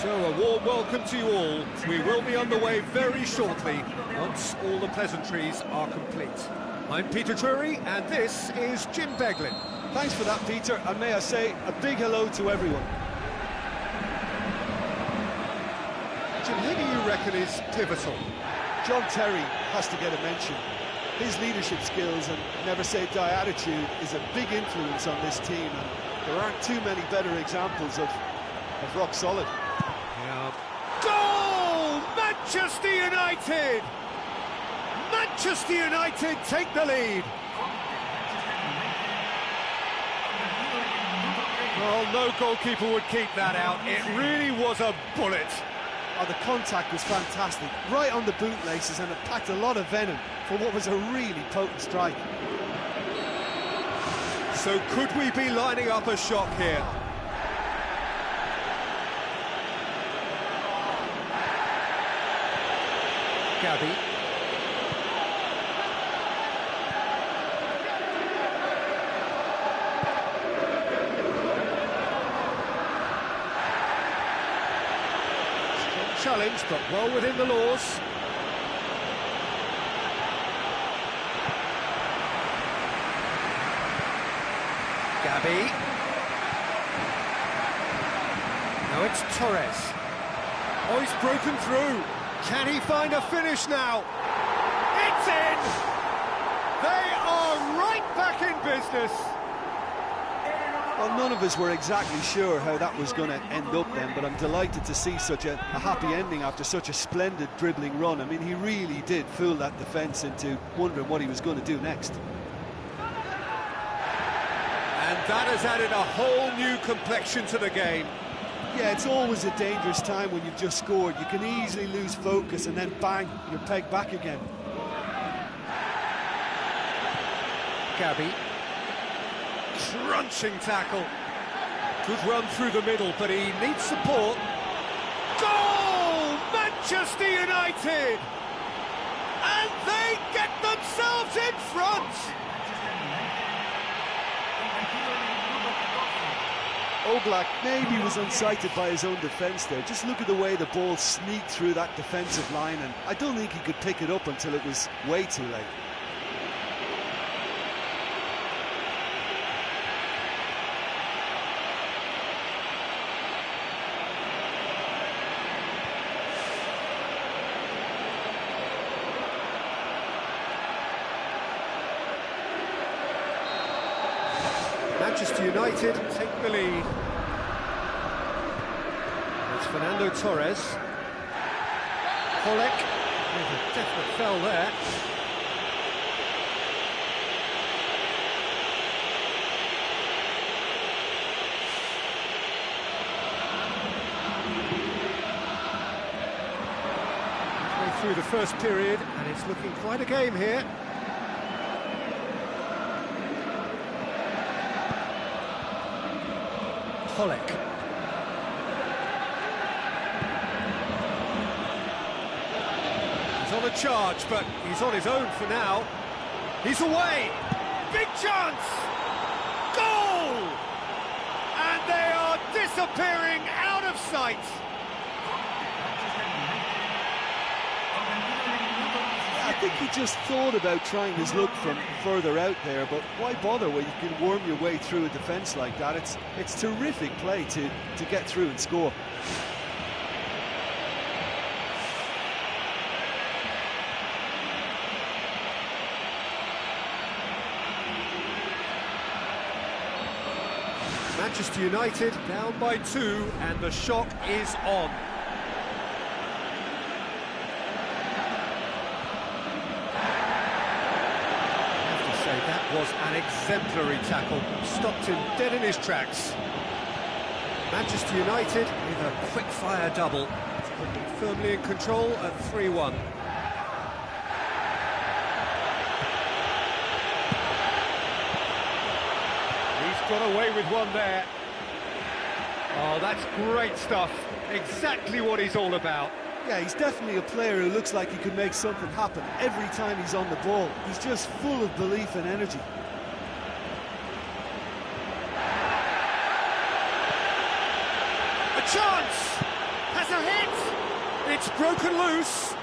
So a warm welcome to you all. We will be underway very shortly, once all the pleasantries are complete. I'm Peter Drury, and this is Jim Beglin. Thanks for that, Peter, and may I say a big hello to everyone. Jim, who do you reckon is pivotal? John Terry has to get a mention. His leadership skills and never-say-die attitude is a big influence on this team, and there aren't too many better examples of rock solid. Yeah. Goal! Manchester United! Manchester United take the lead. Well, no goalkeeper would keep that out. It really was a bullet. Oh, the contact was fantastic, right on the bootlaces, and it packed a lot of venom for what was a really potent strike. So could we be lining up a shot here? Gabby. Challenge, but well within the laws. Gabby. Now it's Torres. Oh, he's broken through. Can he find a finish now? It's in! They are right back in business. Well, none of us were exactly sure how that was going to end up then, but I'm delighted to see such a happy ending after such a splendid dribbling run. I mean, he really did fool that defence into wondering what he was going to do next. And that has added a whole new complexion to the game. Yeah, it's always a dangerous time when you've just scored. You can easily lose focus and then bang, you're pegged back again. Gabby. Crunching tackle. Good run through the middle, but he needs support. Goal! Manchester United! And they get themselves in front! Oblak maybe was unsighted by his own defence there. Just look at the way the ball sneaked through that defensive line, and I don't think he could pick it up until it was way too late. Manchester United take the lead. It's Fernando Torres. Polek. There's a definite foul there. Halfway through the first period, and it's looking quite a game here. Polek. He's on a charge, but he's on his own for now. He's away! Big chance! Goal! And they are disappearing out of sight! I think he just thought about trying his luck from further out there, but why bother when you can worm your way through a defence like that? It's terrific play to get through and score. Manchester United down by 2, and the shock is on. That was an exemplary tackle, stopped him dead in his tracks. Manchester United with a quick-fire double, firmly in control at 3-1. He's got away with one there. Oh, that's great stuff. Exactly what he's all about. Yeah, he's definitely a player who looks like he could make something happen every time he's on the ball. He's just full of belief and energy. A chance! Has It's broken loose.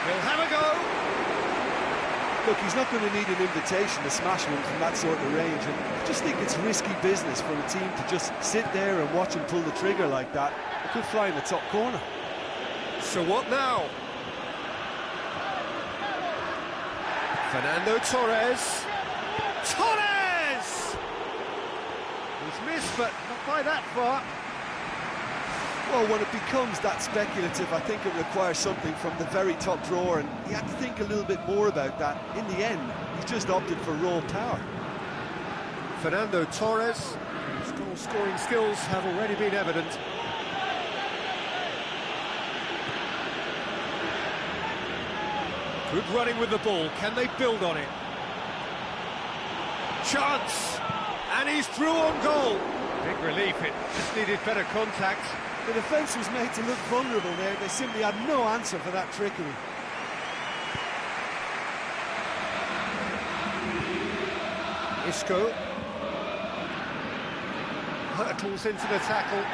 He'll have a go. Look, he's not going to need an invitation to smash one from that sort of range, and I just think it's risky business for a team to just sit there and watch him pull the trigger like that. It could fly in the top corner. So what now? Fernando Torres. Torres! He's missed, but not by that far. Well, when it becomes that speculative, I think it requires something from the very top drawer, and he had to think a little bit more about that. In the end, he just opted for raw power. Fernando Torres, whose goal-scoring skills have already been evident. Good running with the ball. Can they build on it? Chance! And he's through on goal. Big relief, it just needed better contact. The defence was made to look vulnerable there. They simply had no answer for that trickery. Isco hurtles into the tackle.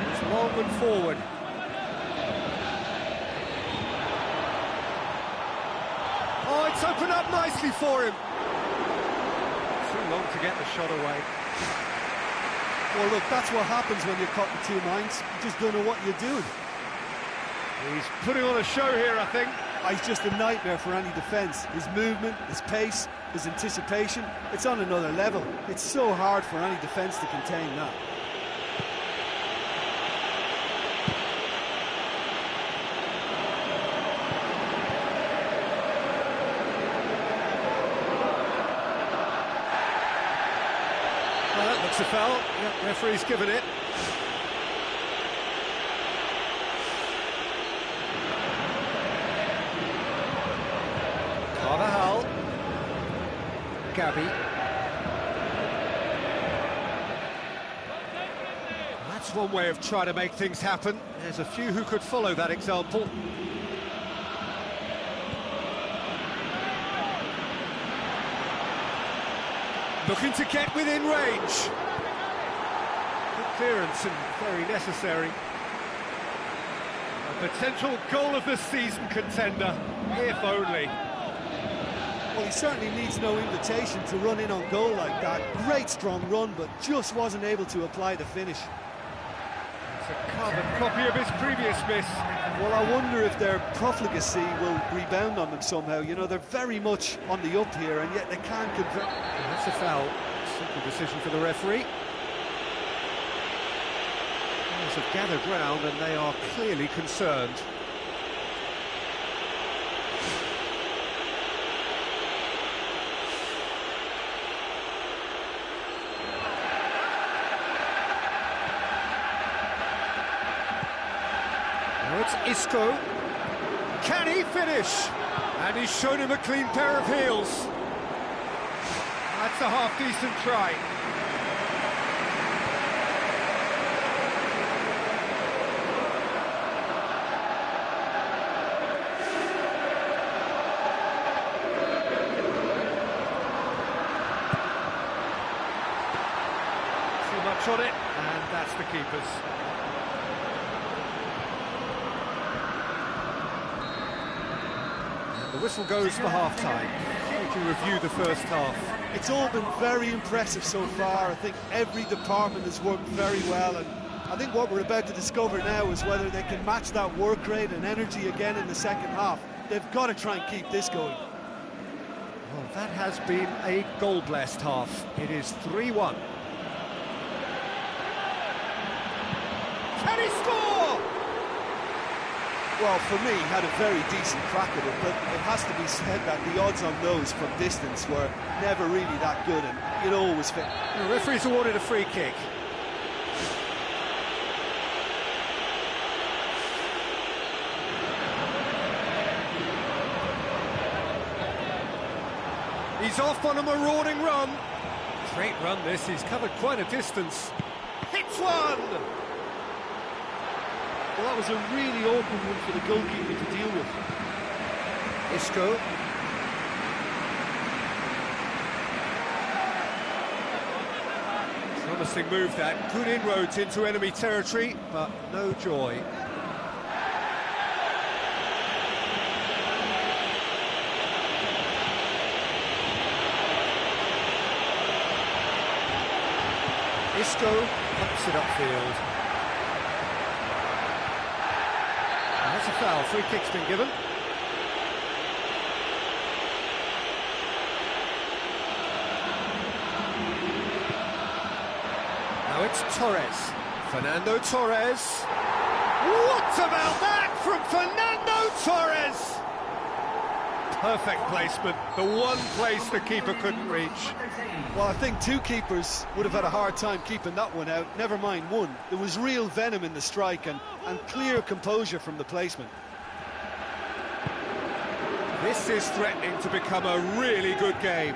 He's long and forward. Oh, it's opened up nicely for him. Too long to get the shot away. Well, look, that's what happens when you're caught in two minds. You just don't know what you're doing. He's putting on a show here, I think. He's just a nightmare for any defence. His movement, his pace, his anticipation, it's on another level. It's so hard for any defence to contain that. Well, that looks a foul. Yep, referee's given it. Carvajal. Gabby. That's one way of trying to make things happen. There's a few who could follow that example. Looking to get within range. Good clearance and very necessary. A potential goal of the season contender, if only. Well, he certainly needs no invitation to run in on goal like that. Great strong run, but just wasn't able to apply the finish. It's a carbon copy of his previous miss. Well, I wonder if their profligacy will rebound on them somehow. You know, they're very much on the up here, and yet they can't convert. That's a foul. Simple decision for the referee. Players have gathered round, and they are clearly concerned. Now it's Isco. Can he finish? And he's shown him a clean pair of heels. That's a half-decent try. Too much on it, and that's the keeper's. The whistle goes for half-time. We can review the first half. It's all been very impressive so far. I think every department has worked very well, and I think what we're about to discover now is whether they can match that work rate and energy again in the second half. They've got to try and keep this going. Well, that has been a goal-blessed half. It is 3-1. Can he score? Well, for me, he had a very decent crack at it, but it has to be said that the odds on those from distance were never really that good, and it always fit. The referee's awarded a free kick. He's off on a marauding run. Great run this, he's covered quite a distance. Hits one! Well, that was a really open one for the goalkeeper to deal with. Isco. Promising move that. Good inroads into enemy territory, but no joy. Isco pumps it upfield. And that's a foul. Free kick's been given. Now it's Torres. Fernando Torres. What about that from Fernando Torres? Perfect placement, the one place the keeper couldn't reach. Well, I think two keepers would have had a hard time keeping that one out, never mind one. There was real venom in the strike and clear composure from the placement. This is threatening to become a really good game.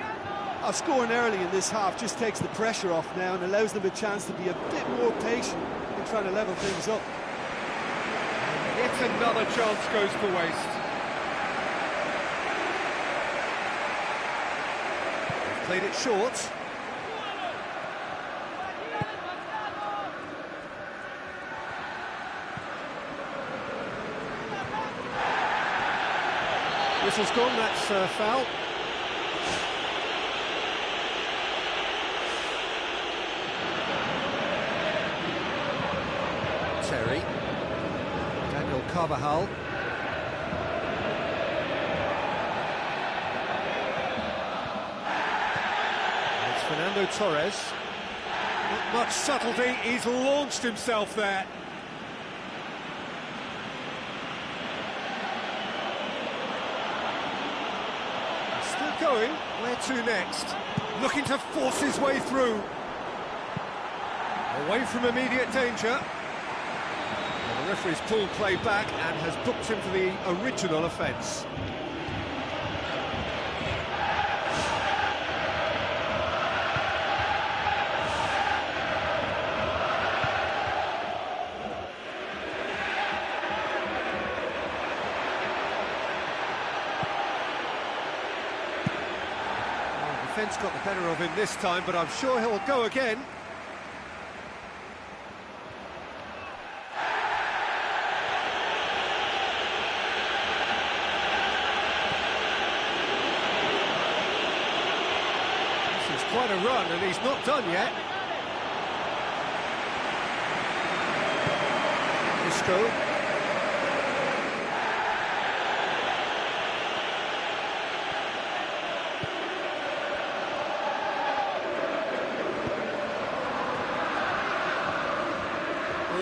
Scoring early in this half just takes the pressure off now and allows them a chance to be a bit more patient in trying to level things up. Yet another chance goes to waste. Played it short. Whistle's gone, that's a foul. Terry. Daniel Carvajal. Fernando Torres, not much subtlety, he's launched himself there. Still going, where to next? Looking to force his way through. Away from immediate danger. Well, the referee's pulled play back and has booked him for the original offence. Defence got the better of him this time, but I'm sure he'll go again. This is quite a run, and he's not done yet. Isco.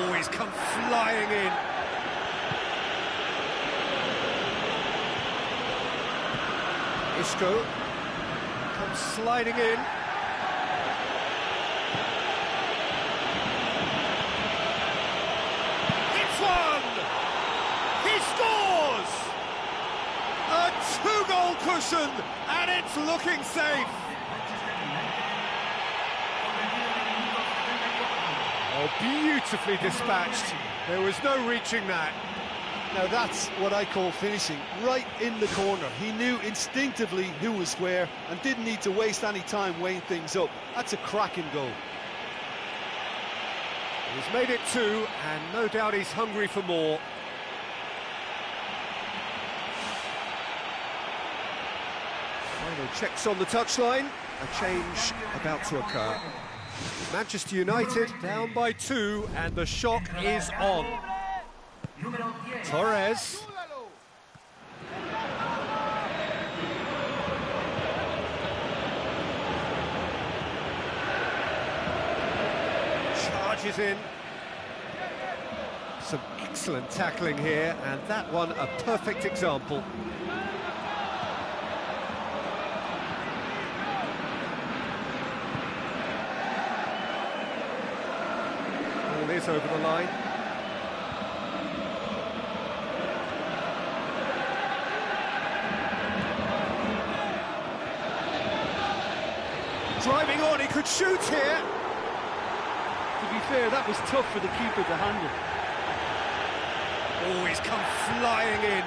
Oh, he's come flying in. Isco comes sliding in. It's one! He scores! A two-goal cushion, and it's looking safe. Oh, beautifully dispatched. There was no reaching that. Now that's what I call finishing, right in the corner. He knew instinctively who was where and didn't need to waste any time weighing things up. That's a cracking goal. He's made it two, and no doubt he's hungry for more. Final checks on the touchline. A change about to occur. Manchester United down by 2, and the shock is on. Torres. Charges in. Some excellent tackling here, and that one a perfect example. Ball is over the line. Driving on, he could shoot here. To be fair, that was tough for the keeper to handle. Oh, he's come flying in.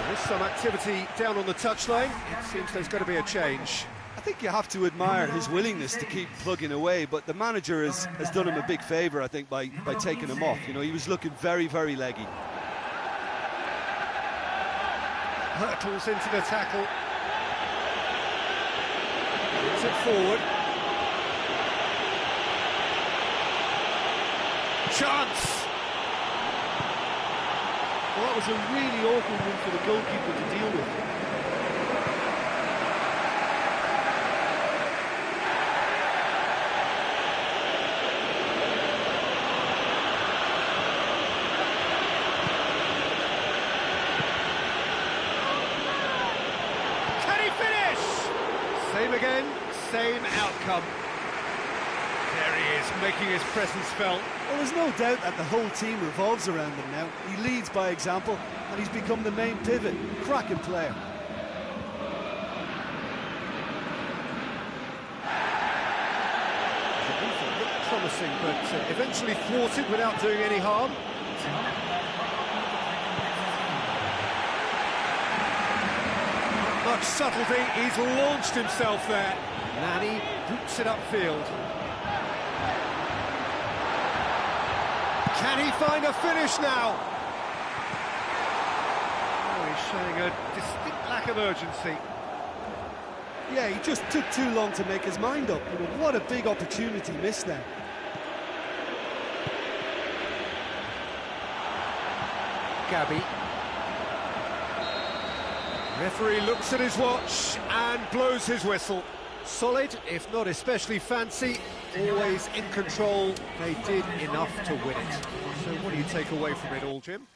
There's some activity down on the touchline. It seems there's got to be a change. I think you have to admire his willingness to keep plugging away, but the manager has done him a big favour, I think, by taking him off. You know, he was looking very, very leggy. Hurtles into the tackle. Puts it forward. Chance! Well, that was a really awkward one for the goalkeeper to deal with. Can he finish? Same again, same outcome. There he is, making his presence felt. Well, there's no doubt that the whole team revolves around him now. He leads by example, and he's become the main pivot. Cracking player. It looked promising, but eventually thwarted without doing any harm. Much subtlety, he's launched himself there. Nani boots it upfield. Can he find a finish now? Oh, he's showing a distinct lack of urgency. Yeah, he just took too long to make his mind up. You know, what a big opportunity missed there. Gabby. Referee looks at his watch and blows his whistle. Solid, if not especially fancy, always in control. They did enough to win it. So what do you take away from it all, Jim?